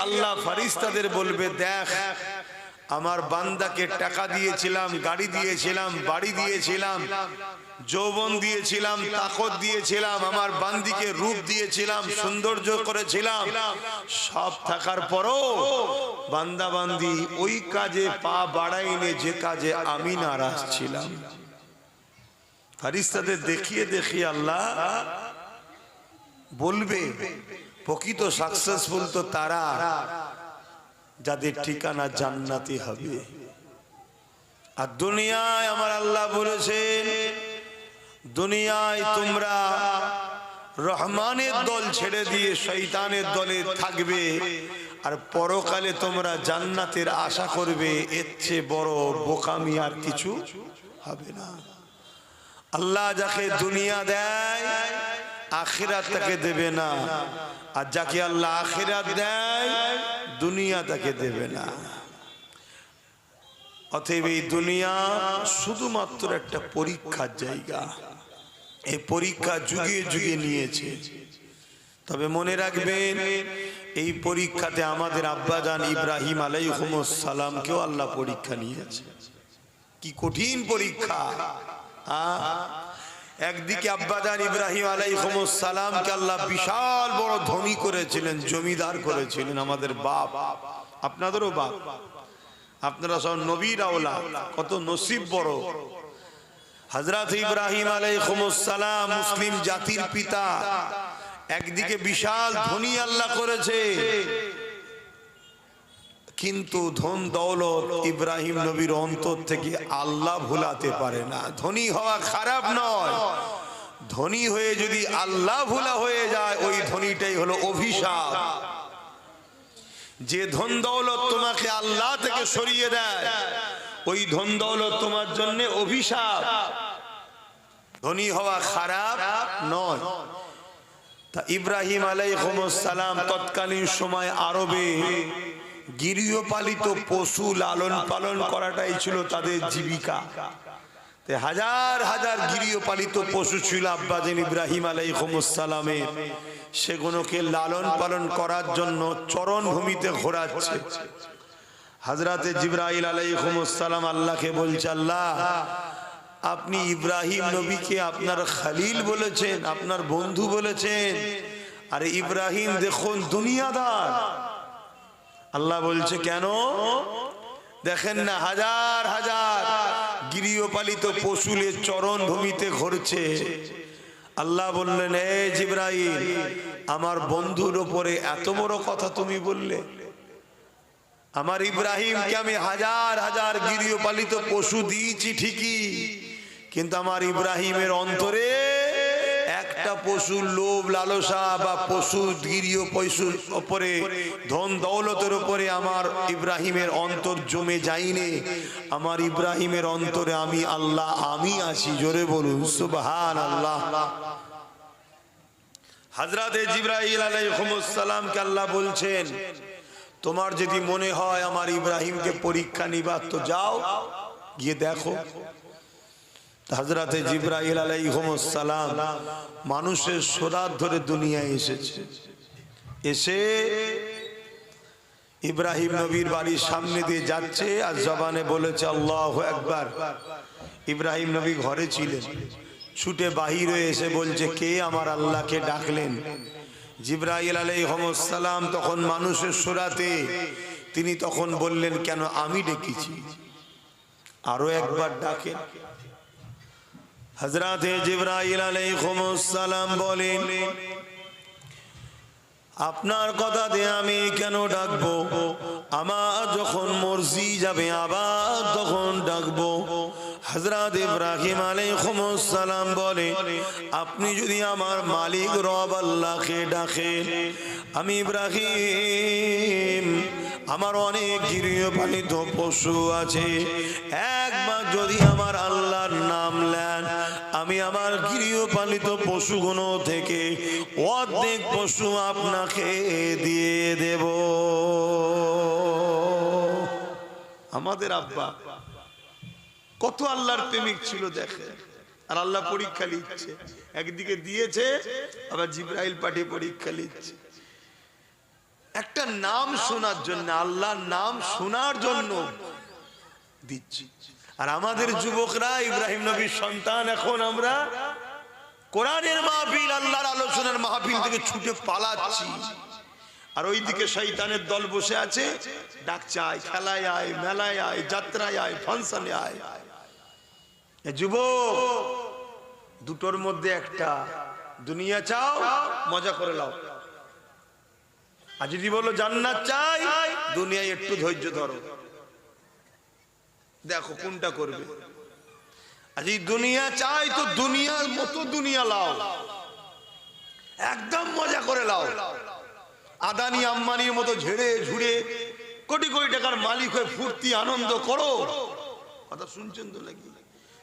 আল্লাহ ফারিস্তাদের বলবে, দেখ আমার বান্দাকে টাকা দিয়েছিলাম, গাড়ি দিয়েছিলাম, বাড়ি দিয়েছিলাম, যৌবন দিয়েছিলাম, তাকত দিয়েছিলাম, আমার বান্দিকে রূপ দিয়েছিলাম, সৌন্দর্য করেছিলাম, সব থাকার পরও বান্দা বান্দি ওই কাজে পা বাড়াইনি যে কাজে আমি নারাজ ছিলাম। ফারিস্তাদের দেখিয়ে দেখিয়ে আল্লাহ বলবে, প্রকৃত সাকসেসফুল তো তারা যাদের ঠিকানা জান্নাতি হবে। আর দুনিয়ায় আমার আল্লাহ বলেছেন, দুনিয়ায় তোমরা রহমানের দল ছেড়ে দিয়ে শয়তানের দলে থাকবে, আর পরকালে তোমরা জান্নাতের আশা করবে, এর চেয়ে বড় বোকামি আর কিছু হবে না। আল্লাহ যাকে দুনিয়া দেয় আখিরাত তাকে দেবে না, আর যাকে আল্লাহ আখিরাত দেয় দুনিয়া তাকে দেবে না। অতএব এই দুনিয়া শুধুমাত্র একটা পরীক্ষার জায়গা। এই পরীক্ষা যুগে যুগে নিয়েছে। তবে মনে রাখবেন, এই পরীক্ষাতে আমাদের আব্বাজান ইব্রাহিম আলাইহিস সালামকেও আল্লাহ পরীক্ষা নিয়েছে। কি কঠিন পরীক্ষা! একদিকে আব্বাজান ইব্রাহিম আলাইহিস সালামকে আল্লাহ বিশাল বড় ধনী করেছিলেন, জমিদার করেছিলেন, আমাদের বাপ, আপনাদেরও বাপ, আপনারা সব নবীর আওলাদ, কত নসিব বড়। হযরত ইব্রাহিম আলাইহিস সালাম মুসলিম জাতির পিতা, একদিকে বিশাল ধনী আল্লাহ করেছে, কিন্তু ধন দৌলত ইব্রাহিম নবীর অন্তর থেকে আল্লাহ ভুলাতে পারে না। ধনী হওয়া খারাপ নয়, ধনী হয়ে যদি আল্লাহ ভুলা হয়ে যায় ওই ধনীটাই হলো অভিশাপ। যে ধন দৌলত তোমাকে আল্লাহ থেকে সরিয়ে দেয় ওই ধন দৌলত তোমার জন্য অভিশাপ। ধনী হওয়া খারাপ নয়। তা ইব্রাহিম আলাইহিস সালাম তৎকালীন সময় আরবে গৃহপালিত পশু লালন পালন করাটাই ছিল তাদের জীবিকা। হাজার হাজার গৃহপালিত পশু ছিল আব্বাজান ইব্রাহিম আলাইহিস সালামের। সেগুলোকে লালন পালন করার জন্য চরণভূমিতে ঘোরাচ্ছে। হযরতে জিবরাইল আলাইহিস সালাম আল্লাহকে বলছে, আল্লাহ আপনি ইব্রাহিম নবীকে আপনার খলিল বলেছেন, আপনার বন্ধু বলেছেন, আরে ইব্রাহিম দেখুন দুনিয়াদার। আল্লাহ বলছে, কেন? দেখেন না হাজার হাজার গৃহপালিত পশুলের চরণ ভূমিতে ঘুরছে। আল্লাহ বললেন, এ জিবরাইল, আমার বন্ধুর উপরে এত বড় কথা তুমি বললে? আমার ইব্রাহিমকে আমি হাজার হাজার গৃহপালিত পশু দিয়েছি ঠিকই, কিন্তু আমার ইব্রাহিমের অন্তরে একটা পশুর লোভ লালসা বা পশু গৃহ পশুর উপরে ধন দৌলতের উপরে আমার ইব্রাহিমের অন্তর জমে যায়নি। আমার ইব্রাহিমের অন্তরে আমি আল্লাহ, আমি আছি। জোরে বলুন সুবহানাল্লাহ। হযরতে জিবরাইল আলাইহিস সালামকে আল্লাহ বলছেন, তোমার যদি মনে হয় আমার ইব্রাহিমকে পরীক্ষা নিবার তো যাও, গিয়ে দেখো। হযরতে জিবরাইল আলাইহিস সালাম মানুষের সোরাত ধরে দুনিয়ায় এসেছে। এসে ইব্রাহিম নবীর বাড়ির সামনে দিয়ে যাচ্ছে আর জবানে বলেছে আল্লাহু আকবার। ইব্রাহিম নবী ঘরে ছিলেন, ছুটে বাহির হয়ে এসে বলছে, কে আমার আল্লাহকে ডাকলেন? জিবরাইল আলাইহিস সালাম তখন মানুষের সোরাতে, তিনি তখন বললেন, কেন আমি ডেকেছি, আরো একবার ডাকেন। হযরতে জিবরাইল আলাইহিস সালাম বলেন, আপনার কথা দিয়ে আমি কেন ডাকবো? আমার যখন মর্জি যাবে আবার তখন ডাকবো। হযরত ইব্রাহিম আলাইহিস সালাম বলে, আপনি যদি আমার মালিক রব আল্লাহকে ডাকেন, আমি ইব্রাহিম, আমার অনেক গৃহপালিত পশু আছে, একবার যদি আমার আল্লাহর নাম নেন, আমি আমার গৃহপালিত পশুগুলো থেকে অর্ধেক পশু আপনাকে দিয়ে দেব। আমাদের আব্বা কত আল্লাহর প্রেমিক ছিল দেখে, আর আল্লাহ পরীক্ষা নিচ্ছে। একদিকে দিয়েছে, আবার জিবরাইল পাঠিয়ে পরীক্ষা নিচ্ছে। একটা নাম শোনার জন্য, আল্লাহর নাম শোনার জন্য দিচ্ছি। আর আমাদের যুবকরা ইব্রাহিম নবীর সন্তান, এখন আমরা কোরআনের মাহফিল, আল্লাহর আলোচনার মাহফিল থেকে ছুটে পালাচ্ছি। আর ওইদিকে শয়তানের দল বসে আছে, ডাকছে আয়, খেলায় আয়, মেলায় আয়, যাত্রায় আয়, ফাংশনে আয়। যুবক, দুটোর মধ্যে একটা, দুনিয়া চাও মজা করে লাও, আর যদি বলো জান্নাত চাই, দুনিয়ায় একটু ধৈর্য ধরো, দেখো কোনটা করবে। আর যদি দুনিয়া চাই তো দুনিয়ার মতো দুনিয়া লাও, একদম মজা করে লাও, আদানি আম্বানির মতো ঝেড়ে ঝুড়ে কোটি কোটি টাকার মালিক হয়ে ফুর্তি আনন্দ করো। কথা শুনছেন তো নাকি?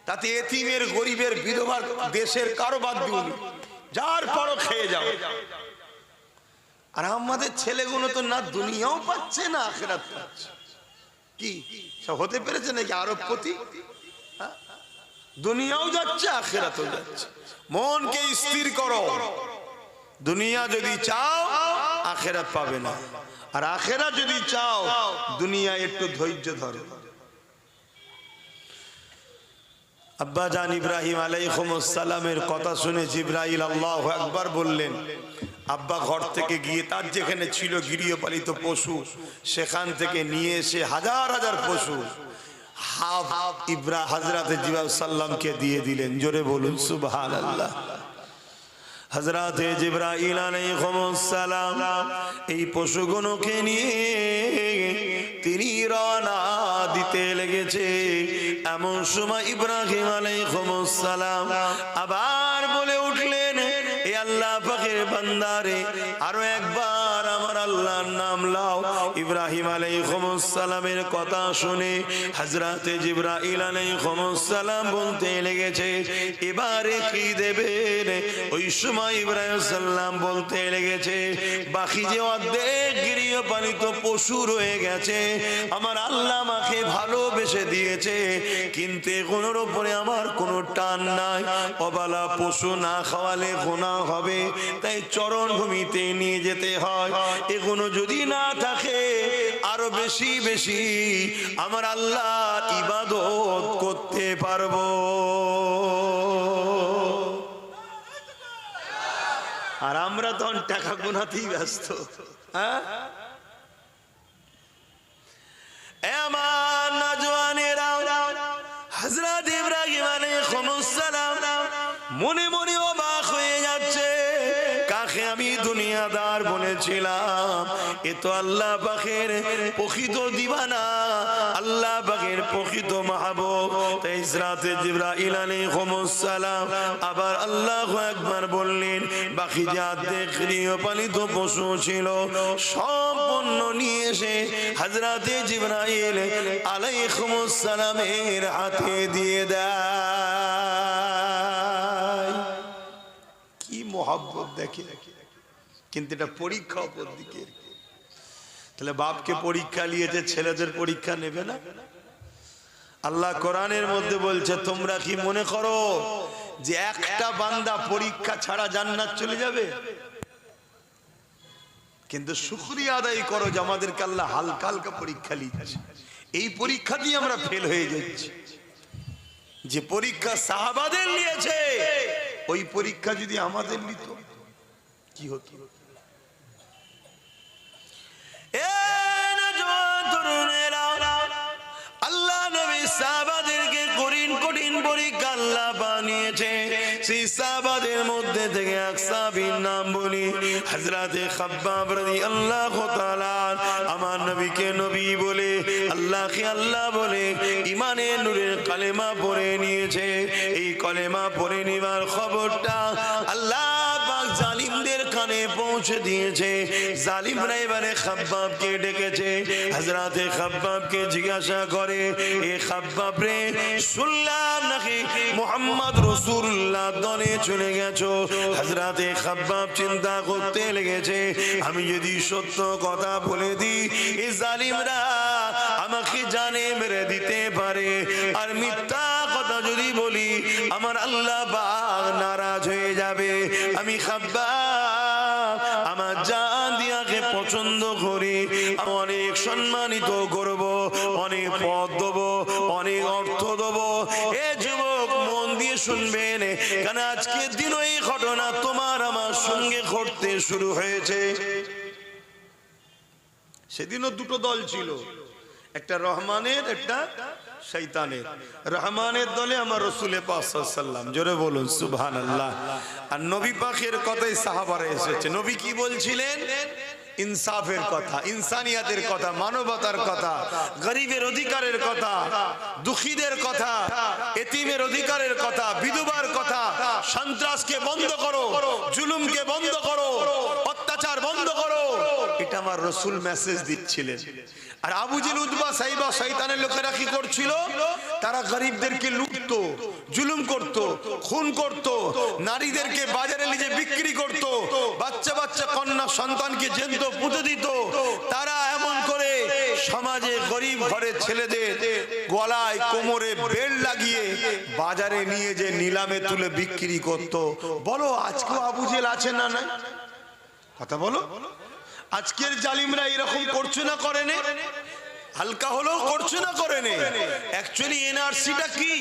তাতে এতিমের, গরিবের, বিধবার, দেশের কারো বাদ দিওনি, যার পরও খেয়ে যাও। আর আমাদের ছেলেগুলো তো না দুনিয়াও পাচ্ছে না আখিরাত পাচ্ছে। কি সব হতে পেরেছে নাকি আরবপতি? দুনিয়াও যাচ্ছে, আখিরাতও যাচ্ছে। মনকে স্থির করো, দুনিয়া যদি চাও আখিরাত পাবে না, আর আখিরাত যদি চাও দুনিয়া একটু ধৈর্য ধরো। আব্বা জান ইব্রাহিম আলাইহিস সালামের কথা শুনে জিবরাইল আল্লাহু আকবার বললেন। আব্বা ঘর থেকে গিয়ে তার যেখানে ছিল গৃহপালিত পশু, সেখান থেকে নিয়ে এসে হাজার হাজার পশু হযরতে জিবরাইল সাল্লামকে দিয়ে দিলেন। জোরে বলুন সুবহানাল্লাহ। হযরতে জিবরাইল আলাইহিস সালাম এই পশুগুলোকে নিয়ে তিনি রওনা দিতে লেগেছে। এমন সময় ইব্রাহিম আলাইহিস সালাম আবার বলে উঠলেন, এ আল্লাহ পাকের বান্দারে, আরো একবার আমার আল্লাহর নাম লাও। ইব্রাহিম আলাইহিস সালামের কথা শুনে হযরতে জিবরাইল আলাইহিস সালাম বলতে লেগেছে, এবারে কি দেবেন? ওই সময় ইব্রাহিম সাল্লাম বলতে লেগেছে, বাকি যে অর্ধেক গৃহপালিত পশু রয়ে গেছে আমার আল্লাহ আমাকে ভালোবেসে দিয়েছে, কিন্তু এগুলোর উপরে আমার কোনো টান নাই। অবালা পশু না খাওয়ালে গুনাহ হবে, তাই চরণভূমিতে নিয়ে যেতে হয়। এগুলো যদি না থাকে আরো বেশি বেশি আমার আল্লাহর ইবাদত করতে পারবো। আর আমরা তখন টাকা গোনাতেই ব্যস্ত। হ্যাঁ, আমার নওজওয়ানেরা, হযরত ইব্রাহিম আলাইহিস সালাম মনে মনে অবাক হয়ে যাচ্ছে, কাকে আমি দুনিয়াদার বলেছিলাম, এ তো আল্লাহ পাকের প্রকৃত দিওয়ানা, আল্লাহ পাকের প্রকৃত মাহবুব। তাই হযরত জিবরাইল আলাইহিস সালাম আবার আল্লাহু আকবার বললেন। বাকি যে অর্ধেক গৃহপালিত পশু ছিল সম্পূর্ণ নিয়ে এসে হযরত জিবরাইল আলাইহিস সালামের হাতে দিয়ে দেয়। কি মোহাব্বত দেখে! কিন্তু এটা পরীক্ষা অপর দিকে। তাহলে বাপকে পরীক্ষা নিয়েছে, ছেলেদের পরীক্ষা নেবে না? আল্লাহ কোরআনের মধ্যে বলছে, তোমরা কি মনে করো যে একটা বান্দা পরীক্ষা ছাড়া জান্নাত চলে যাবে? কিন্তু শুকরিয়া আদায় করো যে আমাদেরকে আল্লাহ হালকা হালকা পরীক্ষা নিচ্ছে। এই পরীক্ষা দিয়ে আমরা ফেল হয়ে যাচ্ছি। যে পরীক্ষা সাহাবাদের নিয়েছে, ওই পরীক্ষা যদি আমাদের নিত কি হতো? আল্লাহ নবী সাহাবাদেরকে কঠিন কঠিন পরীক্ষা আল্লাহ বানিয়েছে। সেই সাহাবাদের মধ্যে থেকে এক সাহাবীর নাম বলি, হযরতে খাব্বাব রাদিয়াল্লাহু তাআলা। আমার নবীকে নবী বলে, আল্লাহকে আল্লাহ বলে ঈমানের নূরের কালেমা পড়ে নিয়েছে। এই কালেমা পড়ে নেওয়ার খবরটা আল্লাহ পাক জালিমদের কানে পৌঁছে দিয়েছে। জালিমরা এবারে খাব্বাবকে ডেকেছে। হযরতে খাব্বাবকে জিজ্ঞাসা করে, এ খাব্বাব রে, শুনলাম নাকি মুহাম্মদ রাসূলুল্লাহ দলে চলে গেছো। হযরতে খাব্বাব চিন্তা করতে লেগেছে, আমি যদি সত্য কথা বলে দিই এই জালিমরা আমাকে জানে মেরে দিতে পারে, আর মিথ্যা কথা যদি বলি আমার আল্লাহ পাক নারাজ হয়ে যাবে। আমি খাব্বাব আমার জান দিয়াকে পছন্দ করি। অনেক সম্মানিত করব, অনেক পদ দেব, অনেক অর্থ দেব। এ যুবক মন দিয়ে শুনবেন, কারণ আজকের দিন এই ঘটনা তোমার আমার সঙ্গে ঘটতে শুরু হয়েছে। সেদিনও দুটো দল ছিল, একটা রহমানের, একটা শয়তানের। রহমানের দলে আমার রাসূল পাক সাল্লাল্লাহু আলাইহি ওয়াসাল্লাম, জোরে বলুন সুবহানাল্লাহ। আর নবী পাকের কথাই সাহাবারা এসেছে। নবী কি বলছিলেন? ইনসাফের কথা, ইনসানিয়াতের কথা, মানবতার কথা, গরিবের অধিকারের কথা, দুঃখীদের কথা, এতিমের অধিকারের কথা, বিধবার কথা। সন্ত্রাসকে বন্ধ করো, জুলুমকে বন্ধ করো, অত্যাচার বন্ধ করো, এটা আমার রাসূল মেসেজ দিচ্ছিলেন। আর আবু জেল, উতবা, সাইবা, শয়তানের লোকেরা কি করছিল? তারা গরিবদেরকে লুটতো, জুলুম করত, খুন করত, নারীদেরকে বাজারে নিয়ে বিক্রি করত, বাচ্চা বাচ্চা কন্যা সন্তানকে জ্যান্ত পুঁতে দিত। তারা এমন করে সমাজে গরিব ঘরের ছেলেদের গলায় কোমরে বেল্ট লাগিয়ে বাজারে নিয়ে যে নিলামে তুলে বিক্রি করত। বলো আজকেও আবু জেল আছে না নাই? কথা বলো। আজকের জালিমরা এরকম করছে না করে নে? হালকা হলেও করছে না করে নে? অ্যাকচুয়ালি এনআরসিটা কি?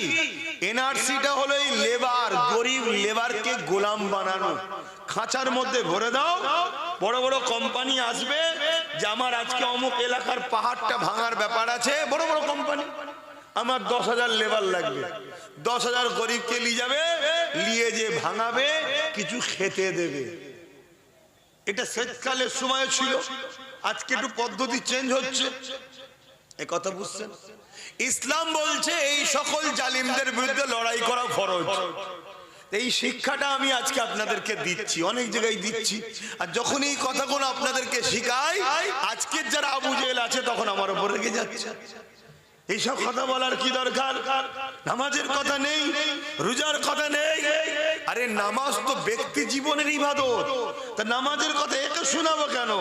এনআরসিটা হলো এই লেবার, গরিব লেবারকে গোলাম বানানো। খাঁচার মধ্যে ভরে দাও, বড় বড় কোম্পানি আসবে যে আমার আজকে অমুক এলাকার পাহাড়টা ভাঙার ব্যাপার আছে, বড় বড় কোম্পানি, আমার 10,000 লেবার লাগবে, 10,000 গরিবকে নিয়ে যাবে, নিয়ে যে ভাঙাবে, কিছু খেতে দেবে। এটা শীতকালের সময় ছিল, আজকে একটু পদ্ধতি চেঞ্জ হচ্ছে। এ কথা বুঝছেন? ইসলাম বলছে এই সকল জালিমদের বিরুদ্ধে লড়াই করা ফরজ। এই শিক্ষাটা আমি আজকে আপনাদেরকে দিচ্ছি, অনেক জায়গায় দিচ্ছি। আর যখন এই কথাগুলো আপনাদেরকে শিখাই, আজকের যারা আবু জেহেল আছে তখন আমার উপর রেগে যাচ্ছে। এইসব কথা বলার কি দরকার? নামাজের কথা নেই, রোজার কথা নেই। আরে নামাজ তো ব্যক্তি জীবনের ইবাদত, তা নামাজের কথা একে শোনাবো কেন?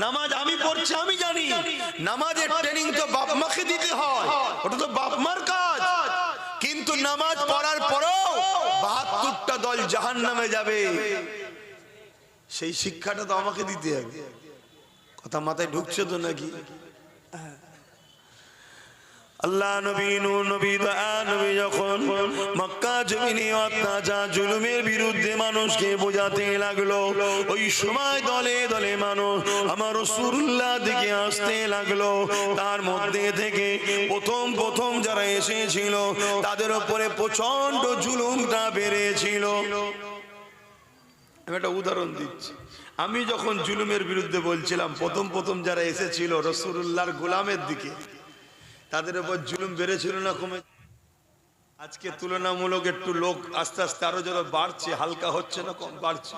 নামাজ আমি পড়ছি, আমি জানি। নামাজের ট্রেনিং তো বাপ মাকে দিতে হয়, ওটা তো বাপ মার কাজ। কিন্তু নামাজ পড়ার পরেও 72টা দল জাহান্নামে যাবে, সেই শিক্ষাটা তো আমাকে দিতে হবে। কথা মাথায় ঢুকছে তো নাকি? আল্লাহ নবী, নূর নবী, দয়া নবী যখন মক্কা জমিনে অত্যাচার জুলুমের বিরুদ্ধে মানুষকে বোঝাতে লাগলো, ওই সময় দলে দলে মানুষ আমার রাসূলুল্লাহ দিকে আসতে লাগলো। তার মধ্যে থেকে প্রথম প্রথম যারা এসেছিল তাদের উপরে প্রচন্ড জুলুমটা বেড়েছিল। আমি একটা উদাহরণ দিচ্ছি। আমি যখন জুলুমের বিরুদ্ধে বলছিলাম, প্রথম প্রথম যারা এসেছিল রাসূলুল্লাহর গোলামের দিকে, তাদের উপর জুলুম বেড়েছিল না কমে? আজকে তুলনামূলক একটু লোক আস্তে আস্তে আরো যারা বাড়ছে, হালকা হচ্ছে না কম বাড়ছে?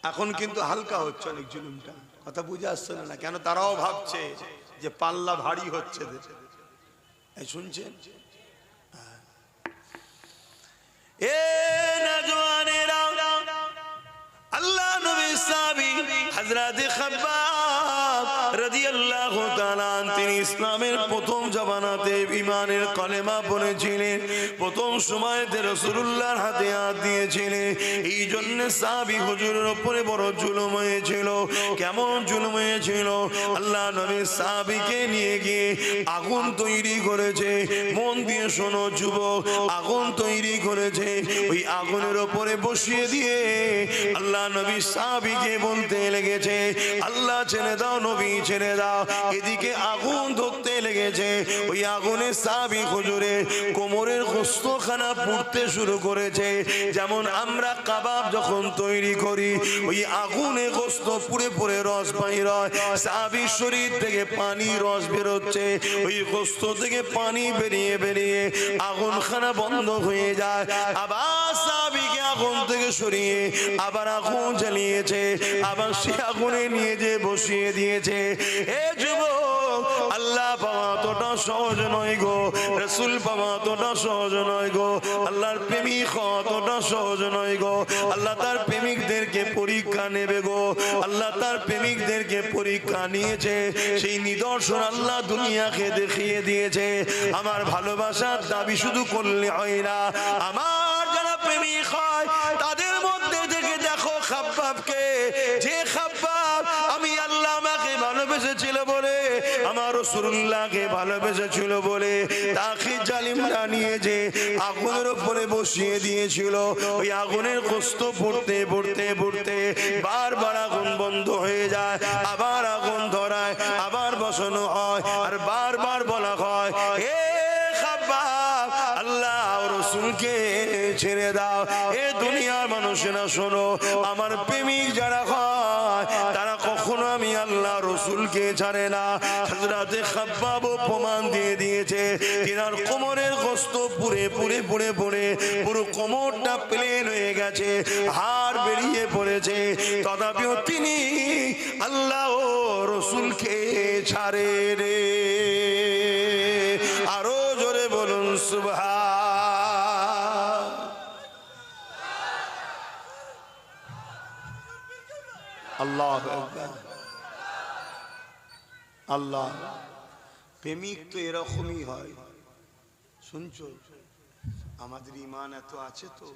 এখন কিন্তু হালকা হচ্ছে অনেক জুলুমটা। কথা বুঝে আসছে না? কেন? তারাও ভাবছে যে পাল্লা ভারী হচ্ছে। শুনছেন? এ নওজওয়ানেরা, আল্লাহ নবী সাহাবী হযরত খাব্বাব রাদিয়াল্লাহু তাআলা তিনি ইসলামের প্রথম জামানাতে ঈমানের কালেমা পড়েছিলেন, প্রথম সময়তে রাসূলুল্লাহর হাতে হাত দিয়েছিলেন। এই জন্য সাহাবী হুজুরের উপরে বড় জুলুম হয়েছিল। কেমন জুলুম হয়েছিল? আল্লাহ নবী সাহাবীকে নিয়ে গিয়ে আগুন তৈরি করেছে। মন দিয়ে শোনো যুবক, আগুন তৈরি করেছে। ওই আগুনের উপরে বসিয়ে দিয়ে আল্লাহ নবী সাহাবীকে বলতে লেগেছে, আল্লাহ ছেড়ে দাও, নবী ছেড়ে দাও। এদিকে আগুন ধরতে লেগেছে। ওই আগুনে সাহাবী হুজুরে কোমরের গোশতখানা পুড়তে শুরু করেছে। যেমন আমরা কাবাব যখন তৈরি করি, ওই আগুনে গোশত পুড়ে পুড়ে রস বাইর হয়, সাহাবীর শরীর থেকে পানি রস বেরোচ্ছে। ওই গোশত থেকে পানি বেরিয়ে বেরিয়ে আগুনখানা বন্ধ হয়ে যায়। আবার সাহাবীকে আগুন থেকে সরিয়ে আবার আগুন জ্বালিয়েছে, আবার সে আগুনে নিয়ে যে বসিয়ে দিয়েছে। এ যুবক, আল্লাহ পাওয়া তোটা সহজ নয় গো, রাসূল পাওয়া তোটা সহজ নয় গো, আল্লাহর প্রেমিক হওয়া তোটা সহজ নয় গো। আল্লাহ তার প্রেমিকদেরকে পরীক্ষা নেবে গো। আল্লাহ তার প্রেমিকদেরকে পরীক্ষা নিয়েছে, সেই নিদর্শন আল্লাহ দুনিয়াকে দেখিয়ে দিয়েছে। আমার ভালোবাসার দাবি শুধু করলে হয় না, আমার যারা প্রেমিক হয় তাদের মধ্যে থেকে দেখো খাব্বাবকে, যে খাব্বাব আমি আল্লাহ আমাকে ভালোবেসেছি, ছিল বলে, আমার রাসূলুল্লাহকে ভালোবেসেছিল বলে তাকে জালিমরা নিয়ে যে আগুনের উপরে বসিয়ে দিয়েছিল। ওই আগুনের কষ্ট পড়তে পড়তে পড়তে বারবার আগুন বন্ধ হয়ে যায়, আবার আগুন ধরায়, আবার বসানো হয়, আর বারবার বলা হয়, এ খাব্বাব, আল্লাহ রাসূলকে ছেড়ে দাও। এ দুনিয়ার মানুষেরা শোনো, আমার প্রেমিক যারা হয় তারা কখনো আমি আল্লাহ রাসূলকে ছাড়ে না। হযরতে খাব্বাব প্রমাণ দিয়ে দিয়েছে, তিনার কোমরের গোশত পুড়ে পুড়ে পুড়ে পুড়ে পুরো কোমরটা প্লেন হয়ে গেছে, হাড় বেরিয়ে পড়েছে, তথাপিও তিনি আল্লাহ ও রাসূলকে ছাড়ে রে। আরো জোরে বলুন সুবহান। আল্লাহু আকবার। আল্লাহ প্রেমিক তো এরকমই হয়। শুনছো, আমাদের ঈমান এত আছে তো,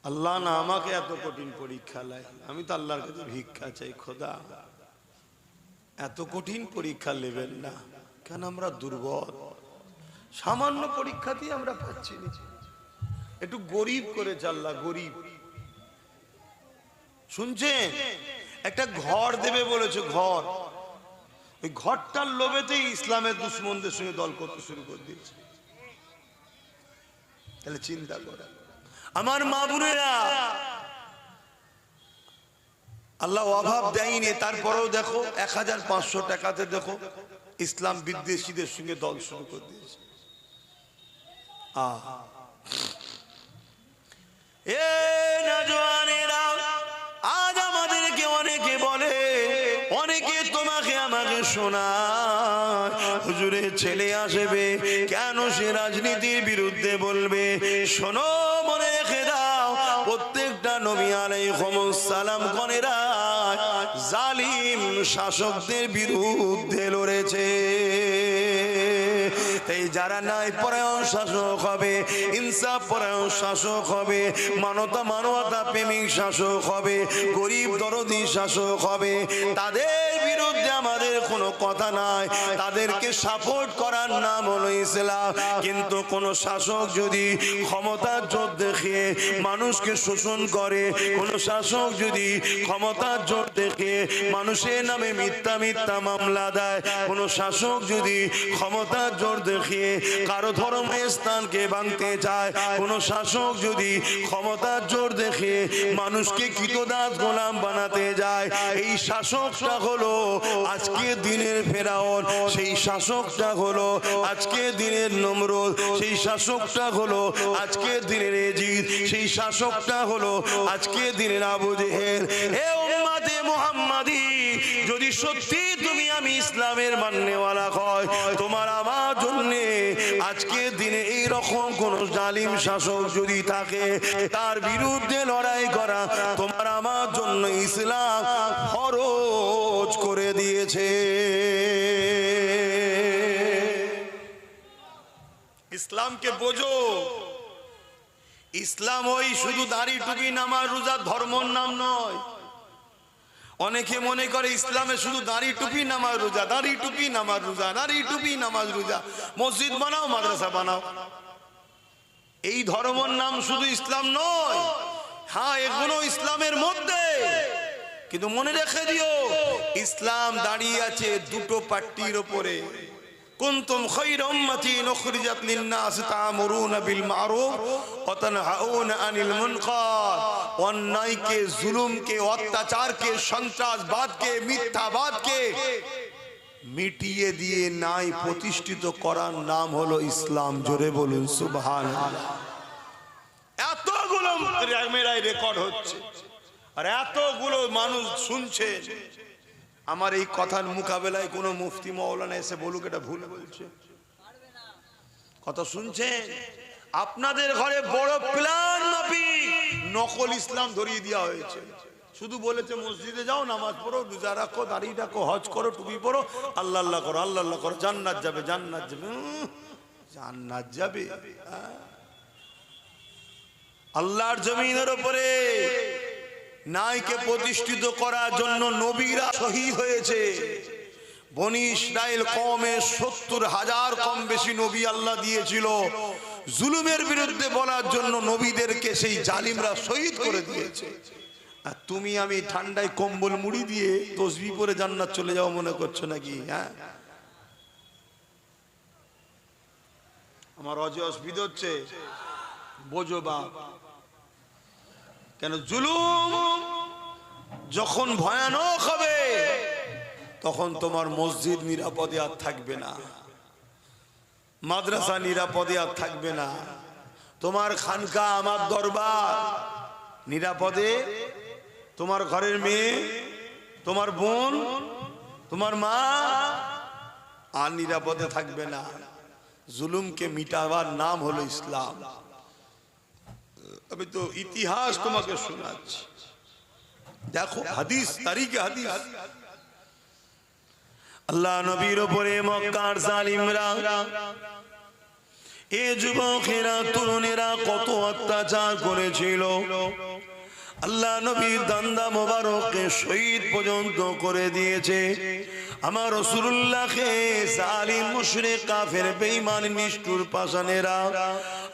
আল্লাহ না আমাকে এত কঠিন পরীক্ষা লাই, আমি তো আল্লাহর কাছে ভিক্ষা চাই, খোদা এত কঠিন পরীক্ষা নেবেন না, কেন আমরা দুর্বল, সামান্য পরীক্ষাতেই আমরা পাচ্ছি না। একটু গরিব করেছে আল্লাহ, গরিব। শুনছেন, একটা ঘর দেবে বলেছে, ঘর, ওই ঘরটার লোভেতেই ইসলামের দুশ্মনদের সঙ্গে দল করতে শুরু করে দিয়েছে। তাহলে চিন্তা করে আমার মা বোনেরা, আল্লাহ অভাব দেয়নি, তারপরেও দেখো 1500 টাকাতে দেখো ইসলাম বিদ্বেষীদের সঙ্গে দল শুরু করে দিয়েছে। এ নওজওয়ানেরা, আজ আমাদেরকে অনেকে বলে, অনেকে তোমাকে আমাকে শোনায়, হুজুরের ছেলে আসবে কেন সে রাজনীতির বিরুদ্ধে বলবে। শোনো, মনে রেখে দাও, প্রত্যেকটা নবী আলাইহিস সালাম গণেরা জালিম শাসকদের বিরুদ্ধে লড়েছে। তাই যারা ন্যায় পরায়ণ শাসক হবে, ইনসাফ পরায়ণ শাসক হবে, মানবতা প্রেমিক শাসক হবে, গরিব দরদি শাসক হবে, তাদের বিরুদ্ধে আমাদের কোনো কথা নাই, তাদেরকে সাপোর্ট করার নাম হলো ইসলাম। কিন্তু কোন শাসক যদি ক্ষমতার জোর দেখিয়ে মানুষকে শোষণ করে, কোন শাসক যদি ক্ষমতার জোর দেখিয়ে মানুষের নামে মিথ্যা মিথ্যা মামলা দেয়, কোন শাসক যদি ক্ষমতার জোর দেখিয়ে কারো ধর্মের স্থানকে ভাঙতে চায়, কোন শাসক যদি ক্ষমতার জোর দেখিয়ে মানুষকে কৃতদাস গোলাম বানাতে যায়, এই শাসকটা হলো আজকে দিনের ফেরাউন, সেই শাসকটা হলো আজকে দিনের নমরুদ, সেই শাসকটা হলো আজকে দিনের এজিদ, সেই শাসকটা হলো আজকে দিনের আবু জেহেল। হে উম্মতে মুহাম্মাদি, যদি সত্যি তুমি আমি ইসলামের মাননেওয়ালা হয়, তোমার আমার জন্য আজকে দিনে এই রকম কোন জালিম শাসক যদি থাকে, তার বিরুদ্ধে লড়াই করা তোমার আমার জন্য ইসলাম ফরজ করে দিয়েছে। ইসলামকে বোঝো, ইসলাম ওই শুধু দাড়ি টুপি নামাজ রোজা ধর্মর নাম নয়। অনেকে মনে করে ইসলামে শুধু দাড়ি টুপি নামাজ রোজা, দাড়ি টুপি নামাজ রোজা, দাড়ি টুপি নামাজ রোজা, মসজিদ বানাও মাদ্রাসা বানাও, এই ধর্মের নাম শুধু ইসলাম নয়। হ্যাঁ, এগুলো ইসলামের মধ্যে, কিন্তু মনে রেখে দিও, ইসলাম দাঁড়িয়ে আছে দুটো পাট্টির উপরে। কুনতুম খায়রা উম্মাতিন উখরিজাত লিন-নাস তা'মুরুনা বিল মা'রুফ ওয়া তানহাউনা আনিল মুনকার। অন্যায়কে, জুলুমকে, অত্যাচারকে, সন্ত্রাসবাদকে, মিথ্যাবাদকে মিটিয়ে দিয়ে ন্যায় প্রতিষ্ঠিত করার নাম হলো ইসলাম। জোরে বলুন সুবহানাল্লাহ। এতগুলো ক্যামেরায় রেকর্ড হচ্ছে আর এতগুলো মানুষ শুনছে, আমার এই কথার মোকাবেলায় কোন মুফতি মাওলানা এসে বলুক এটা ভুল বলছে, কথা শুনছেন? আপনাদের ঘরে বড় প্ল্যান মাফিক নকল ইসলাম ধরিয়ে দেওয়া হয়েছে। শুধু বলেছে মসজিদে যাও, নামাজ পড়ো, রোজা রাখো, দাড়ি রাখো, হজ করো, টুপি পড়ো, আল্লাহ আল্লাহ করো, আল্লাহ আল্লাহ করো, জান্নাত যাবে, জান্নাত যাবে। জান্নাত যাবে আল্লাহর জমিনের উপরে নাইকে প্রতিষ্ঠিত করার জন্য নবীরা শহীদ হয়েছে। বনি ইসরাইল কওমে ৭০,০০০ কম বেশি নবী আল্লাহ দিয়েছিল। জুলুমের বিরুদ্ধে বলার জন্য নবীদেরকে সেই জালিমরা শহীদ করে দিয়েছে। আর তুমি আমি ঠান্ডায় কম্বল মুড়ি দিয়ে তসবিহ পরে জান্নাত চলে যাও মনে করছো নাকি? হ্যাঁ, আমার অজে অসুবিধা হচ্ছে, বোঝো বাপ। কেন? জুলুম যখন ভয়ানক হবে তখন তোমার মসজিদ নিরাপদে আর থাকবে না, মাদ্রাসা নিরাপদে আর থাকবে না, তোমার খানকা আমার দরবার নিরাপদে, তোমার ঘরের মেয়ে, তোমার বোন, তোমার মা আর নিরাপদে থাকবে না। জুলুমকে মিটাবার নাম হলো ইসলাম। আমি তো ইতিহাস তোমাকে শোনাচ্ছি, দেখো হাদিস, তারিখে হাদিস। আল্লাহ নবীর উপরে মক্কার জালিমরা, এ যুবকেরা তরুণেরা কত অত্যাচার করেছিল। আল্লাহ নবীর দান্দা মোবারককে শহীদ পর্যন্ত করে দিয়েছে। আমার রাসূলুল্লাহকে জালিম মুশরিক কাফের বেঈমান নিষ্ঠুর পাষাণেরা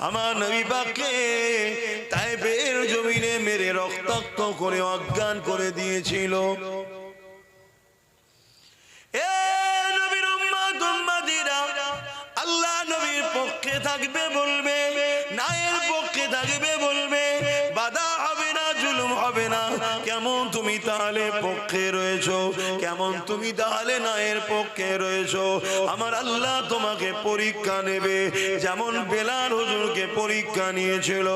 আমার নবী পাককে তায়েফের জমিনে মেরে রক্তাক্ত করে অজ্ঞান করে দিয়েছিল। এ নবীর উম্মত উম্মতিরা, আল্লাহ নবীর পক্ষে থাকবে বলবে, নায়ের পক্ষে থাকবে বলবে, বাধা হবে না, জুলুম হবে না। কেমন তুমি তাহলে পক্ষে রয়েছো? কেমন তুমি তাহলে নায়ের পক্ষে রয়েছো? আমার আল্লাহ তোমাকে পরীক্ষা নেবে, যেমন বেলাল হুজুরকে পরীক্ষা নিয়েছিল।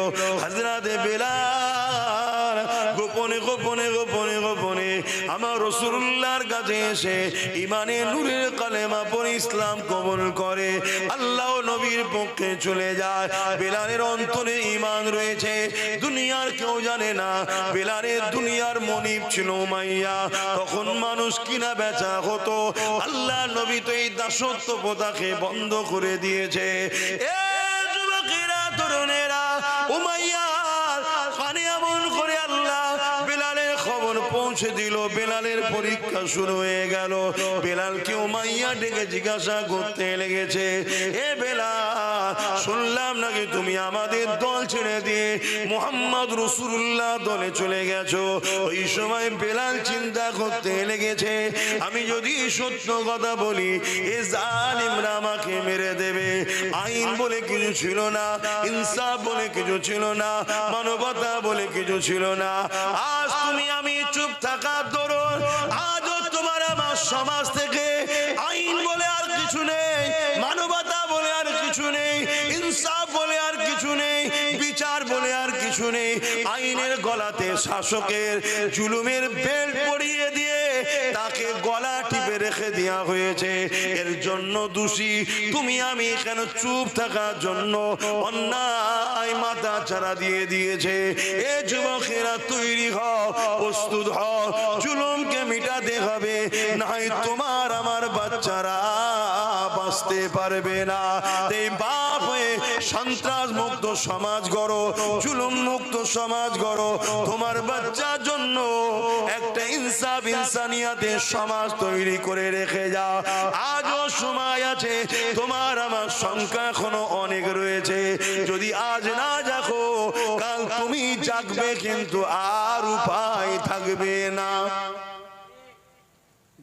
হযরতে বেলাল গোপনে গোপনে গোপনে গোপনে আমার রাসূলুল্লাহর কাছে এসে ইমানে নূরের কালেমা পড়ে ইসলাম কবুল করে, আল্লাহ নবীর পক্ষে চলে যায়। বেলালের অন্তরে ঈমান রয়েছে, দুনিয়ার কেউ জানে না। বেলালের দুনিয়ার মনিব ছিল উমাইয়া। তখন মানুষ কিনা বেচা হতো, আল্লাহ নবী তো এই দাসত্ব প্রথাকে বন্ধ করে দিয়েছে। এ যুবকেরা তরুণেরা, উমাইয়া কানে এমন করে আল্লাহ বেলালের খবর পৌঁছে দিল। বেলালের পরীক্ষা শুরু হয়ে গেল। বেলালকে উমাইয়া ডেকে জিজ্ঞাসা করতে লেগেছে, এ বেলাল, শুনলাম নাকি তুমি আমাদের দল ছেড়ে দিয়ে মুহাম্মদ রাসূলুল্লাহ দলে চলে গেছো। ওই সময় বেলাল চিন্তা করতে লেগেছে, আমি যদি সত্য কথা বলি এ জালিমরা আমাকে মেরে দেবে। আইন বলে কিছু ছিল না, ইনসাফ বলে কিছু ছিল না, মানবতা বলে কিছু ছিল না। আজ তুমি আমি চুপ থাকার দরুন আজও তোমার আমার সমাজ থেকে আইন বলে আর কিছু নেই, মানবতা বলে আর কিছু নেই, ইনসাফ বলে আর কিছু নেই, বিচার বলে আর কিছু নেই। আইনের গলাতে শাসকের জুলুমের বেল্ট পরিয়ে দিয়ে তাকে গলা টিপে রেখে দেওয়া হয়েছে। এর জন্য দোষী তুমি আমি। কেন? চুপ থাকার জন্য অন্যায় মাথা ছাড়া দিয়ে দিয়েছে। এ যুবকেরা তৈরি হও, প্রস্তুত হও, জুলুমকে মিটাতে হবে, নাই তোমার আমার বাচ্চারা বাঁচতে পারবে না। তাই বাপ হয়ে সন্ত্রাস মুক্ত সমাজ গড়ো, জুলুম মুক্ত সমাজ গড়ো। তোমার বাচ্চার জন্য একটা ইনসাফ ইনসানিয়াতের সমাজ তৈরি করে রেখে যাও। আজও সময় আছে, তোমার আমার সংখ্যা এখনো অনেক রয়েছে। যদি আজ না জাগো, কাল তুমি জাগবে, কিন্তু আর উপায় থাকবে না।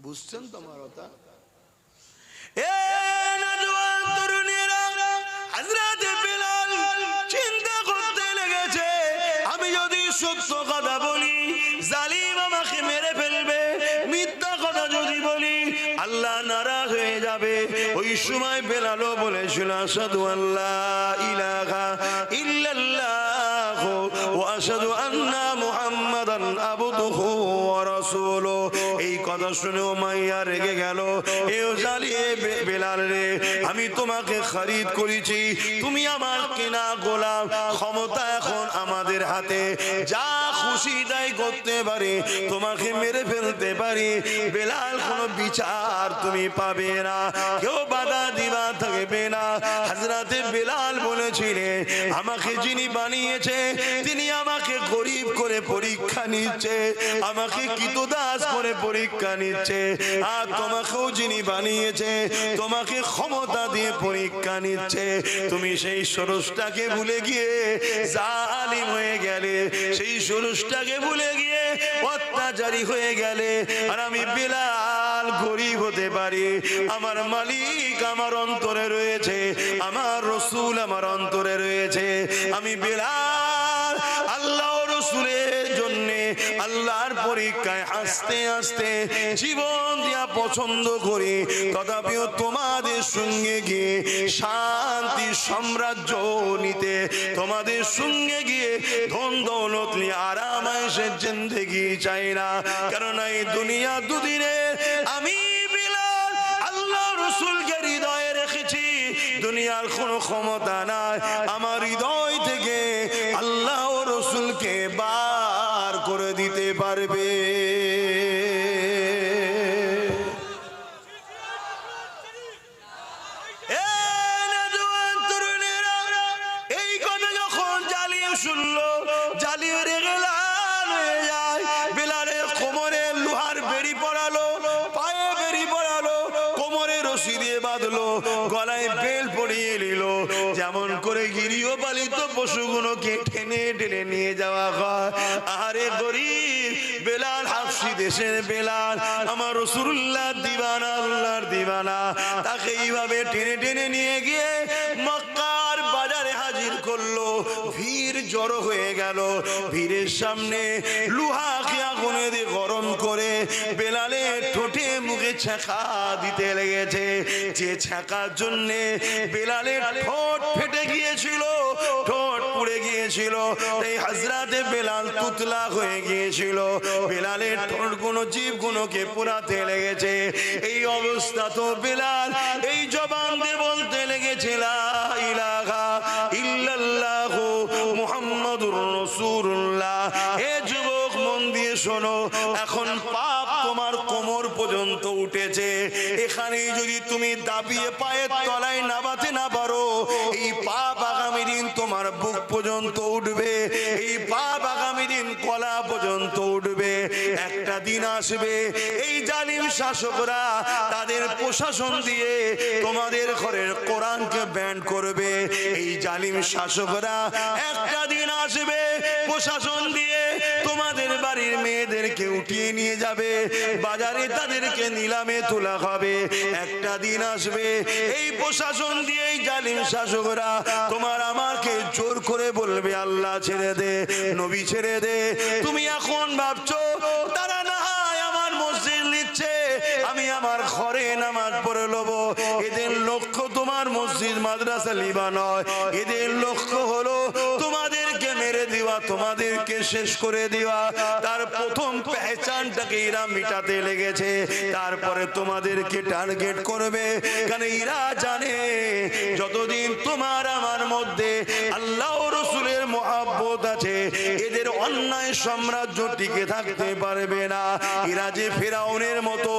বুঝছেন তোমার কথা? এ নওজোয়ান তরুণেরা, হযরতে বেলাল চিন্তা করতে লেগেছে, আমি যদি সত্য কথা বলি জালিম আমাকে মেরে ফেলবে, মিথ্যা কথা যদি বলি আল্লাহ নারাজ হয়ে যাবে। ওই সময় বেলালও বলেছিল, আশহাদু আল্লা ইলাহা ইল্লাল্লাহ ওয়া আশহাদু আন্না মুহাম্মাদান আবদুহু ওয়া রাসূলুহু। এই কথা শুনে উমাইয়া রেগে গেল, এও জালিয়ে বেলাল রে, আমি তোমাকে খরিদ করেছি, তুমি আমার কেনা গোলাম। ক্ষমতা এখন আমাদের হাতে, যা খুশি তাই করতে পারি, তোমাকে মেরে ফেলতে পারি। বেলাল, কোনো বিচার তুমি পাবে না, কেউ বাধা দিবা থাকবে না। হযরতে বেলাল বলেছিলেন, আমাকে যিনি বানিয়েছে তিনি আমাকে আমাকে গরিব করে পরীক্ষা নিচ্ছে, আমাকে কৃতদাস করে পরীক্ষা নিচ্ছে। আর তোমাকেও যিনি বানিয়েছে, তোমাকে ক্ষমতা দিয়ে পরীক্ষা নিচ্ছে। তুমি সেই স্রষ্টাকে ভুলে গিয়ে জালিম হয়ে গেলে, সেই স্রষ্টাকে ভুলে গিয়ে অত্যাচারী হয়ে গেলে। আর আমি বেলাল গরিব হতে পারি, আমার মালিক আমার অন্তরে রয়েছে, আমার রসুল আমার অন্তরে রয়েছে। আমি বেলাল আল্লাহ রসুলের জন্য আল্লাহর পরীক্ষায় আস্তে আস্তে জীবন দিয়া পছন্দ করি। তথাপিও তোমাদের সঙ্গে গিয়ে শান্তি সাম্রাজ্য নিতে, তোমাদের সঙ্গে গিয়ে ধন দৌলত নিয়ে আরাম আয়েশের জিন্দেগি চাই না। কারণ এই দুনিয়া দুদিনের, আমি বেলাল আল্লাহ রসুলকে হৃদয়ে রেখেছি। দুনিয়ার কোনো ক্ষমতা নাই আমার হৃদয় থেকে আল্লাহ রসুলকে বার করে দিতে পারবে। এই কথা যখন জালিম শুনলো, জালিম রেগে লাল হয়ে যায়। বেলালের কোমরে লোহার বেড়ি পড়ালো, পায়ে বেড়ি পড়ালো, কোমরে রশি দিয়ে বাঁধলো, গলায় বেল পরিয়ে নিল। যেমন করে গৃহপালিত পশুগুলোকে টেনে টেনে নিয়ে যাওয়া হয়। আরে গরিব বেলাল, হাফসি দেশের বেলাল, আমার রাসূলুল্লাহ দিওয়ানা, আল্লাহর দিওয়ানা, তাকে এইভাবে টেনে টেনে নিয়ে গিয়ে মক্কার বাজারে হাজির করলো। ভিড় জড়ো হয়ে গেল। ভিড়ের সামনে লোহাকে আগুনে দিয়ে গরম করে বেলালের ঠোঁটে মুখে ছ্যাঁকা দিতে লেগেছে। যে ছ্যাঁকার জন্য বেলালের ঠোঁট ফেটে গিয়েছিল, ঠোঁট পুড়ে গিয়েছিল। এই হযরতে বেলাল তুতলা হয়ে গিয়েছিল। বেলালের ঠোঁট গুলো, জীব গুলোকে পোড়াতে লেগেছে। এই অবস্থা তো বেলাল এই জবান দিয়ে বলতে লেগেছে, লা ইলাহা ইল্লাল্লাহু মুহাম্মাদুর রাসূলুল্লাহ। হে যুবক, মন দিয়ে শোনো, এখন পাপ তোমার কোমর পর্যন্ত উঠেছে। এখানেই যদি তুমি দাবিয়ে পায়ের তলায় নামাতে না পারো, এই পাপ আগামী দিন তোমার বুক পর্যন্ত উঠবে। এই পাপ আগামী দিন গলা পর্যন্ত উঠবে। একটা দিন আসবে এই জালিম শাসকরা তাদের প্রশাসন দিয়ে তোমাদের ঘরের কোরআনকে ব্যান করবে। এই জালিম শাসকরা একটা দিন আসবে প্রশাসন দিয়ে তোমাদের বাড়ির মেয়েদেরকে উঠিয়ে নিয়ে যাবে, বাজারে তাদেরকে নিলামে তোলা হবে। একটা দিন আসবে এই প্রশাসন দিয়ে এই জালিম শাসকরা তোমার আমাকে জোর করে বলবে, আল্লাহ ছেড়ে দে, নবী ছেড়ে দে। তুমি এখন ভাবছো তারা না হয় আমার মসজিদ নিচ্ছে, আমি আমার ঘরে নামাজ পড়ে লব। এদের লক্ষ্য তোমার মসজিদ মাদ্রাসা লিবা নয়, এদের লক্ষ্য হলো তোমাদেরকে মেরে দেওয়া, তোমাদেরকে শেষ করে দেওয়া। তার প্রথম পেহচানটাকে এরা মিটাতে লেগেছে, তারপরে তোমাদেরকে টার্গেট করবে। কারণ এরা জানে যতদিন তোমার আমার মধ্যে আল্লাহ রসুলের মহব্বত আছে, এদের অন্যায় সাম্রাজ্য টিকে থাকতে পারবে না। এরা যে ফেরাউনের মতো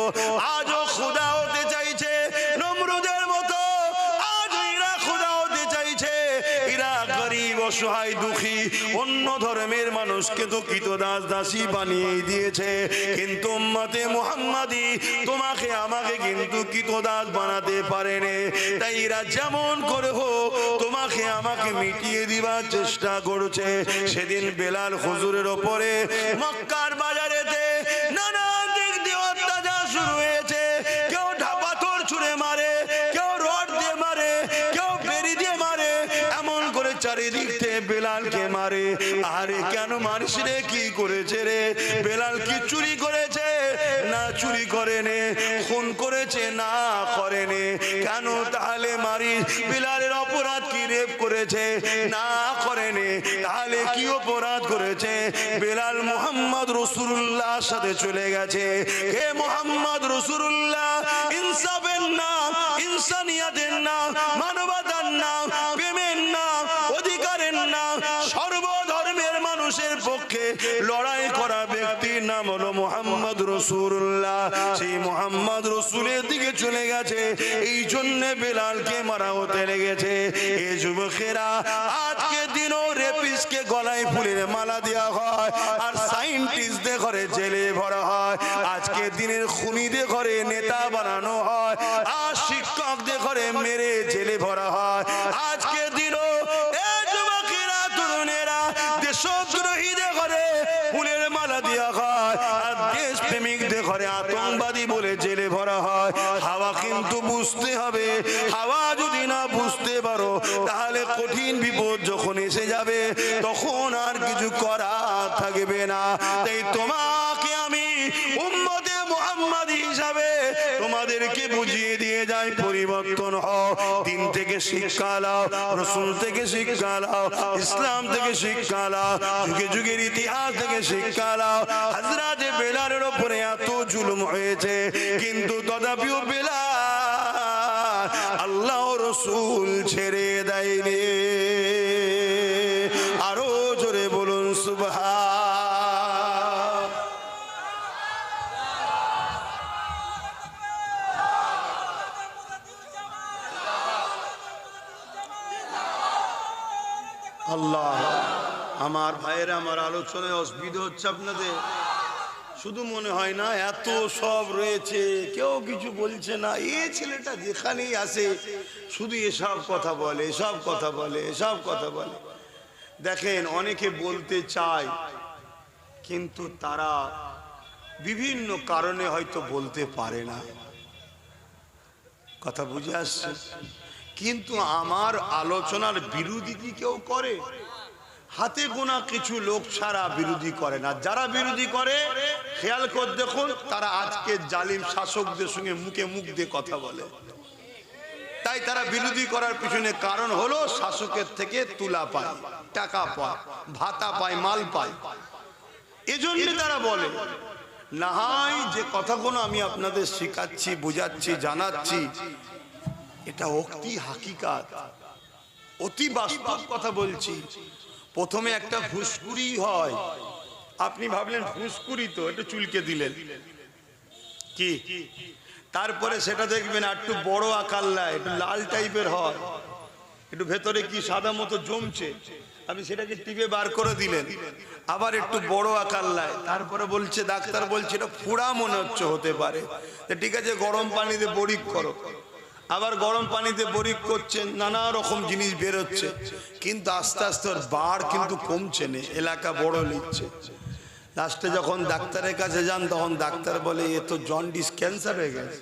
আজও খোদা হতে চাইছে, নমরুদের মতো আজও এরা খোদা হতে চাইছে। এরা গরিব, অসহায়, দুঃখী অন্য ধর্মের মানুষকে তো কৃতদাস দাসী বানিয়ে দিয়েছে, কিন্তু উম্মতে মুহাম্মাদি তোমাকে আমাকে কিন্তু কৃতদাস বানাতে পারেনি। তাই এরা যেমন করে হোক তোমাকে আমাকে মিটিয়ে দিবার চেষ্টা করছে। সেদিন বেলাল হুজুরের ওপরে মক্কার বাজারেতে নানা দিক দিয়ে অত্যাচার শুরু হয়েছে। কেউ ঢাপাথর ছুঁড়ে মারে, কেউ রড দিয়ে মারে, কেউ বেড়ি দিয়ে মারে, এমন করে চারিদিক থেকে বেলালকে মারে। আরে কেন মারিস রে? কি করেছে রে? বেলাল কি চুরি করেছে? না চুরি করেনি। খুন করেছে? না করেনি। কেন তাহলে মারিস? বেলালের অপরাধ কি? রেপ করেছে? না করেনি। তাহলে কি অপরাধ করেছে? বেলাল মুহাম্মদ রাসূলুল্লাহর সাথে চলে গেছে। হে মুহাম্মদ রাসূলুল্লাহ, ইনসাফের নাম, ইনসানিয়াতের নাম, মানবতার নাম, প্রেমের নাম, অধিকারের নাম, সর্বধর্মের মানুষের পক্ষে লড়াই করা ব্যক্তির নাম হলো মুহাম্মদ রাসূলুল্লাহ। সেই মুহাম্মদ রাসূলের দিকে চলে গেছে, এই জন্য বেলালকে মারা হতে লেগেছে। এই যুবকেরা আজকে দিনও রেপিস টেরোরিস্টকে গলায় ফুলের মালা দেওয়া হয়, আর সায়েন্টিস্টদের ঘরে জেলে ভরা হয়। আজকে দিনের খুনিদের ঘরে নেতা বানানো হয়, আর শিক্ষকদের ঘরে মেরে জেলে ভরা হয়। আজকে দিনও এই যুবকেরা তরুণেরা দেশদ্রোহীদের ঘরে ফুলের মালা দেওয়া হয়, আর দেশপ্রেমিকদের ঘরে আতঙ্কবাদী বলে জেলে ভরা হয়। হাওয়া কিন্তু বুঝতে হবে, হাওয়া যদি না বুঝতে পারো তাহলে কঠিন বিপদ যখন এসে যাবে তখন আর কিছু করা থাকবে না। তাই তোমাকে আমি উম্মতে মুহাম্মাদি হিসাবে তোমাদেরকে বুঝিয়ে দিয়ে যাই, পরিবর্তন হও, দিন থেকে শিক্ষা নাও, রাসূল থেকে শিক্ষা নাও, ইসলাম থেকে শিক্ষা নাও, যুগে যুগের ইতিহাস থেকে শিক্ষা নাও। হযরত বেলালের উপরে এত জুলুম হয়েছে, কিন্তু তথাপিও বেলাল আল্লাহ রাসূল ছেড়ে দেয়নি। আরো জোরে বলুন সুবহান। আল্লাহ, আমার ভাইয়েরা, আমার আলোচনায় অসুবিধা হচ্ছে আপনাদের? শুধু মনে হয় না এত সব রয়েছে, কেউ কিছু বলছে না। এই ছেলেটা যেখানেই আসে শুধু এসব কথা বলে, এসব কথা বলে, এসব কথা বলে। দেখেন, অনেকে বলতে চায় কিন্তু তারা বিভিন্ন কারণে হয়তো বলতে পারে না। কথা বুঝে আসছে? কিন্তু আমার আলোচনার বিরোধী কি কেউ করে? হাতে গোনা কিছু লোক ছাড়া বিরোধী করে না। যারা বিরোধী করে খেয়াল করে দেখুন, তারা আজকে জালিম শাসকদের সঙ্গে মুখে মুখ দিয়ে কথা বলে। তাই তারা বিরোধী করার পিছনে কারণ হলো শাসকের থেকে তুলা পায়, টাকা পায়, ভাতা পায়, মাল পায়, এজন্য তারা বলে। না হয় যে কথাগুলো আমি আপনাদের শেখাচ্ছি, বুঝাচ্ছি, জানাচ্ছি, এটা অতি হাকিকাত, অতি বাস্তব কথা বলছি। প্রথমে একটা ফুসকুড়ি হয়, আপনি ভাবলেন ফুসকুড়ি তো একটু চুলকে দিলেন কি, তারপরে সেটা দেখবেন একটু বড় আকার লায়, একটু লাল টাইপের হয়, একটু ভেতরে কি সাদা মতো জমছে, আপনি সেটাকে টিপে বার করে দিলেন, আবার একটু বড় আকার লায়, তারপরে বলছে ডাক্তার বলছে এটা ফোড়া মনে হচ্ছে, হতে পারে, ঠিক আছে গরম পানিতে বরিক করো। আবার গরম পানিতে বরিক করছেন, নানা রকম জিনিস বেরোচ্ছে, কিন্তু আস্তে আস্তে ওর বাড় কিন্তু কমছে না, এলাকা বড় নিচ্ছে। লাস্টে যখন ডাক্তারের কাছে যান তখন ডাক্তার বলে এ তো জন্ডিস, ক্যান্সার হয়ে গেছে।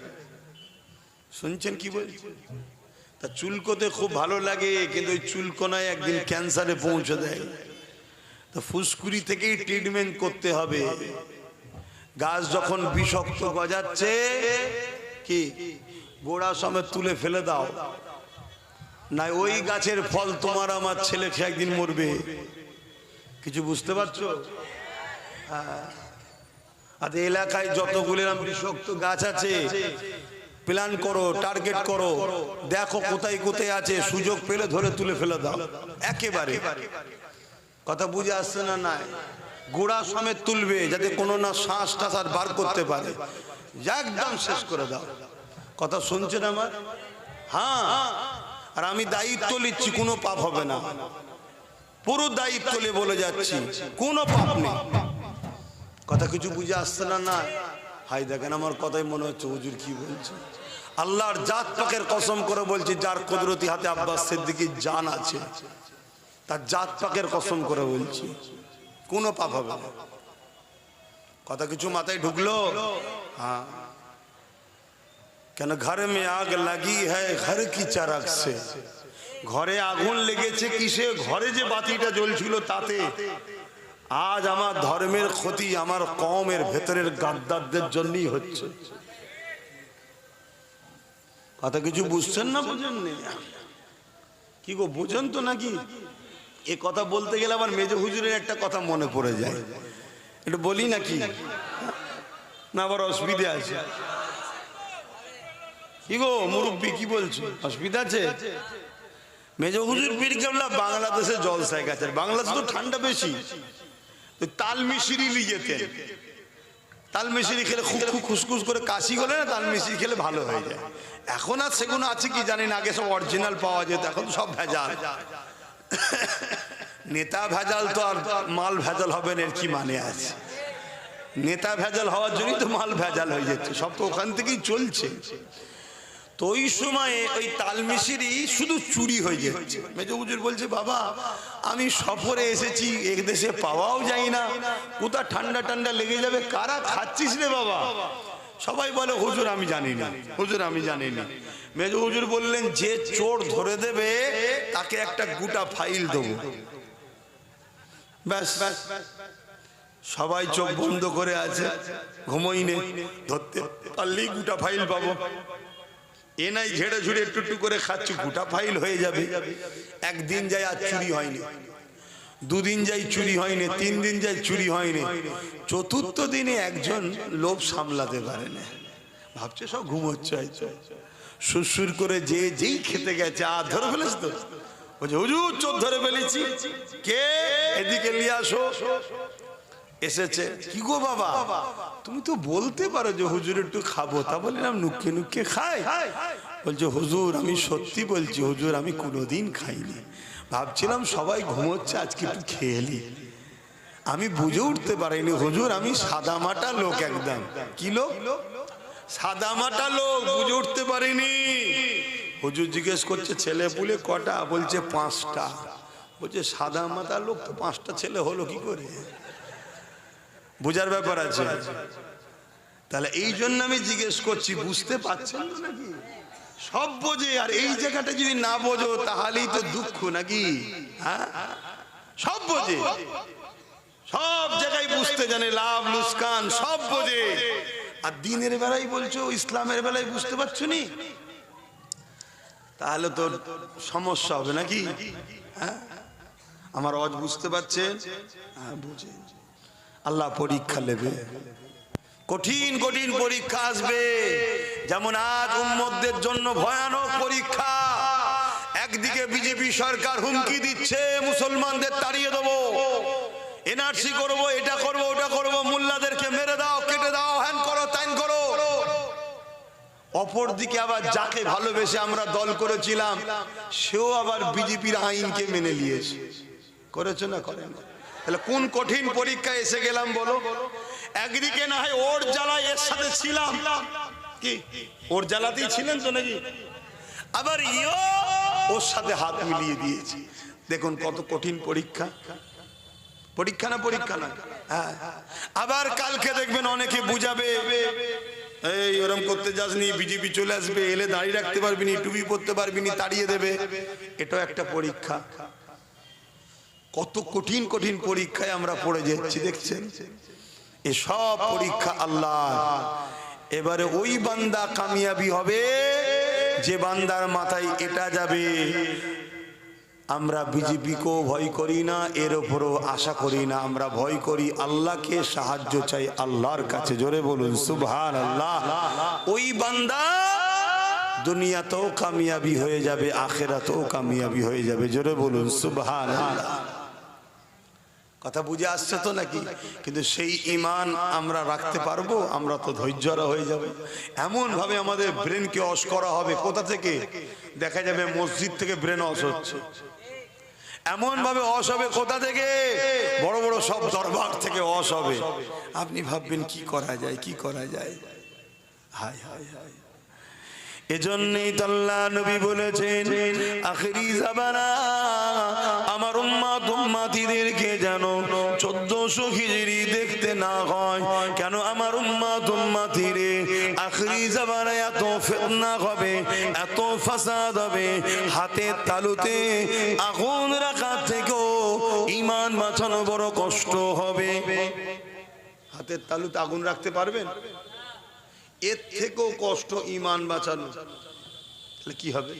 শুনছেন কি বলছে? তা চুলকোতে খুব ভালো লাগে, কিন্তু ওই চুলকোনায় একদিন ক্যান্সারে পৌঁছে দেয়। তো ফুসকুড়ি থেকেই ট্রিটমেন্ট করতে হবে। গাছ যখন বিষাক্ত গজাচ্ছে কি গোড়া সমেত তুলে ফেলে দাও, না ওই গাছের ফল তোমার আমার ছেলে খেয়ে একদিন মরবে। কিছু বুঝতে পারছো? আর এলাকায় যতগুলো বিষাক্ত গাছ আছে প্ল্যান করো, টার্গেট করো, দেখো কোথায় কোথায় আছে, সুযোগ পেলে ধরে তুলে ফেলে দাও একেবারে। কথা বুঝে আসছে না? নাই গোড়া সমেত তুলবে, যাতে কোনো না শ্বাস টাস আর বার করতে পারে, একদম শেষ করে দাও। কথা শুনছেন আমার? হ্যাঁ, আর আমি দায়িত্ব নিচ্ছি, কোনো পাপ হবে না, পুরো দায়িত্ব নিয়ে বলে যাচ্ছি, কোনো পাপ নেই। কথা কিছু বুঝে আসছে না? না হাই দেখেন, আমার কথাই মনে হচ্ছে হুজুর কি বলছে। আল্লাহর জাত পাকের কসম করে বলছি, যার কুদরতি হাতে আব্বাস সিদ্দিকীর জান আছে, তার জাত পাকের কসম করে বলছি, কোনো পাপ হবে না। কথা কিছু মাথায় ঢুকলো? হ্যাঁ। কেন ঘরে মে আগ লাগি হ্যায় ঘর কি চারাক সে, ঘরে আগুন লেগেছে কিসে? ঘরে যে বাতিটা জ্বলছিল তাতে। আজ আমার ধর্মের ক্ষতি আমার কওমের ভেতরের গাদ্দারদের জন্যই হচ্ছে। কথা কিছু বুঝছেন না? বুঝেন কি গো, বুঝেন তো নাকি? এ কথা বলতে গেলে আবার মেজ হুজুরের একটা কথা মনে পড়ে যায়, একটু বলি নাকি? না আবার অসুবিধা আছে? কি গো মুরব্বী, কি বলছো, অসুবিধা আছে? মেজ হুজুর পীর কেবলা বাংলাদেশে জলসায় গেছে, বাংলাদেশ তো ঠান্ডা বেশি, তো তাল মিশরি নিয়ে যেতেন। তাল মিশরি খেলে খুব খুসখুস করে কাশি গলে না, তাল মিশরি খেলে ভালো হয়ে যায়। এখন আর সেগুলো আছে কি জানি না, আগে সব অরিজিনাল পাওয়া যেত, এখন সব ভেজাল। নেতা ভেজাল তো আর মাল ভেজাল হবে না, এর কি মানে আছে? নেতা ভেজাল হওয়ার জন্যই তো মাল ভেজাল হয়ে যাচ্ছে, সব তো ওখান থেকেই চলছে। তো ওই সময়ে ওই তালমিশরি শুধু চুরি হয়ে যাচ্ছে। মেজ হুজুর বলছে, বাবা আমি সফরে এসেছি, এক দেশে পাওয়াও যায় না, কোথা ঠান্ডা ঠান্ডা লেগে যাবে, কারা খাচ্ছিস রে বাবা? সবাই বলে হুজুর আমি জানি না, হুজুর আমি জানি না। মেজ হুজুর বললেন, যে চোর ধরে দেবে তাকে একটা গোটা ফাইল দেবো। ব্যাস, সবাই চোখ বন্ধ করে আছে, ঘুমোই নেই, ধরতে পারলেই গোটা ফাইল পাবো। এ নাই ঝেড়ে ঝুড়ে একটু একটু করে খাচ্ছি, গোটা ফাইল হয়ে যাবে। একদিন যায় আর চুরি হয়নি, দুদিন যাই চুরি হয়নি, 3 দিন যাই চুরি হয়নি, চতুর্থ দিনে একজন লোভ সামলাতে পারে না, ভাবছে সব ঘুমোচ্ছে, সুরসুর করে যেই খেতে গেছে, আর ধরে ফেলেছ তো, বলছে হুজুর চোর ধরে ফেলেছি। কে? এদিকে নিয়ে আসো। এসেছে। কি গো বাবা, তুমি তো বলতে পারো যে হুজুর একটু খাবো, তা বললাম নুক্কে নুক্কে খাই। বলছে হুজুর আমি সত্যি বলছি, হুজুর আমি কোনোদিন খাইনি, ভাবছিলাম সবাই ঘুমোচ্ছে আজকে একটু খেয়ে নি। আমি বুঝে উঠতে পারিনি হুজুর, আমি সাদামাটা লোক, একদম কি লোক? সাদামাটা লোক, বুঝে উঠতে পারিনি। হুজুর জিজ্ঞেস করছে ছেলে পুলে কটা? বলছে 5টা। বলছে সাদা মাথা লোক তো 5টা ছেলে হলো কি করে? বোঝার ব্যাপার আছে। তাহলে এই জন্য আমি জিজ্ঞেস করছি, বুঝতে পারছেন নাকি? সব বোঝে, আর এই জায়গাটা যদি না বোঝো তাহলেই তো দুঃখ নাকি? হ্যাঁ, সব বোঝে, সব জায়গায় বুঝতে জানে, লাভ লুসকান সব বোঝে। আর দিনের বেলায় বলছো, ইসলামের বেলায় বুঝতে পারছো নি, তাহলে তো সমস্যা হবে নাকি? হ্যাঁ, আমার আওয়াজ বুঝতে পারছেন? হ্যাঁ, বুঝে। আল্লাহ পরীক্ষা নেবে, কঠিন কঠিন পরীক্ষা আসবে। যেমন আজ উম্মতদের জন্য ভয়ানক পরীক্ষা। একদিকে বিজেপি সরকার হুমকি দিচ্ছে মুসলমানদের তাড়িয়ে দেবো, এনআরসি করবো, এটা করবো, ওটা করবো, মোল্লাদেরকে মেরে দাও, কেটে দাও, হ্যান করো, ত্যান করো। অপরদিকে আবার যাকে ভালোবেসে আমরা দল করেছিলাম, সেও আবার বিজেপির আইনকে মেনে নিয়েছে। করেছো না? করেন। তাহলে কোন কঠিন পরীক্ষায় এসে গেলাম বলো? একদিকে না হয় ওর জ্বালায় এর সাথে ছিলাম, কি ওর জ্বালাতেই ছিলেন তো নাকি? আবার ওর সাথে হাত মিলিয়ে দিয়েছি। দেখুন কত কঠিন পরীক্ষা। পরীক্ষা না? পরীক্ষা না? হ্যাঁ। আবার কালকে দেখবেন অনেকে বুঝাবে, এই ওরম করতে যাসনি, বিজেপি চলে আসবে, এলে দাঁড়িয়ে রাখতে পারবি নি, টুপি পরতে পারবি নি, তাড়িয়ে দেবে। এটাও একটা পরীক্ষা। কত কঠিন কঠিন পরীক্ষায় আমরা পড়ে যাচ্ছি, দেখছেন? এসব পরীক্ষা আল্লাহ। এবারে ওই বান্দা কামিয়াবি হবে যে বান্দার মাথায় এটা যাবে, আমরা বিজেপিকেও ভয় করি না, এর উপরও আশা করি না, আমরা ভয় করি আল্লাহকে, সাহায্য চাই আল্লাহর কাছে। জোরে বলুন সুবহানাল্লাহ। ওই বান্দা দুনিয়াতেও কামিয়াবি হয়ে যাবে, আখিরাতেও কামিয়াবি হয়ে যাবে। জোরে বলুন সুবহানাল্লাহ। কথা বুঝে আসছে তো নাকি? কিন্তু সেই ঈমান আমরা রাখতে পারবো? আমরা তো ধৈর্যরা হয়ে যাবে। এমন ভাবে আমাদের ব্রেনকে ওয়াশ করা হবে। কোথা থেকে? দেখা যাবে মসজিদ থেকে ব্রেন ওয়াশ হচ্ছে। এমন ভাবে ওয়াশ হবে কোথা থেকে? বড় বড় সব দরবার থেকে ওয়াশ হবে। আপনি ভাববেন কি করা যায়, কি করা যায়। হায় হায় হায়। এজন্যই তো আল্লাহ নবী বলেছেন, আখিরি জামানা আমার উম্মত উম্মতিদেরকে যেন 1400 হিজরি দেখতে না হয়। কেন? আমার উম্মত উম্মতিরে আখিরি জামানায় এত ফিতনা হবে, এত ফাসাদ হবে, হাতের তালুতে আগুন রাখা থেকেও ঈমান বাঁচানো বড় কষ্ট হবে। হাতের তালুতে আগুন রাখতে পারবেন? এর থেকেও কষ্ট ঈমান বাঁচানো। তাহলে কি হবে?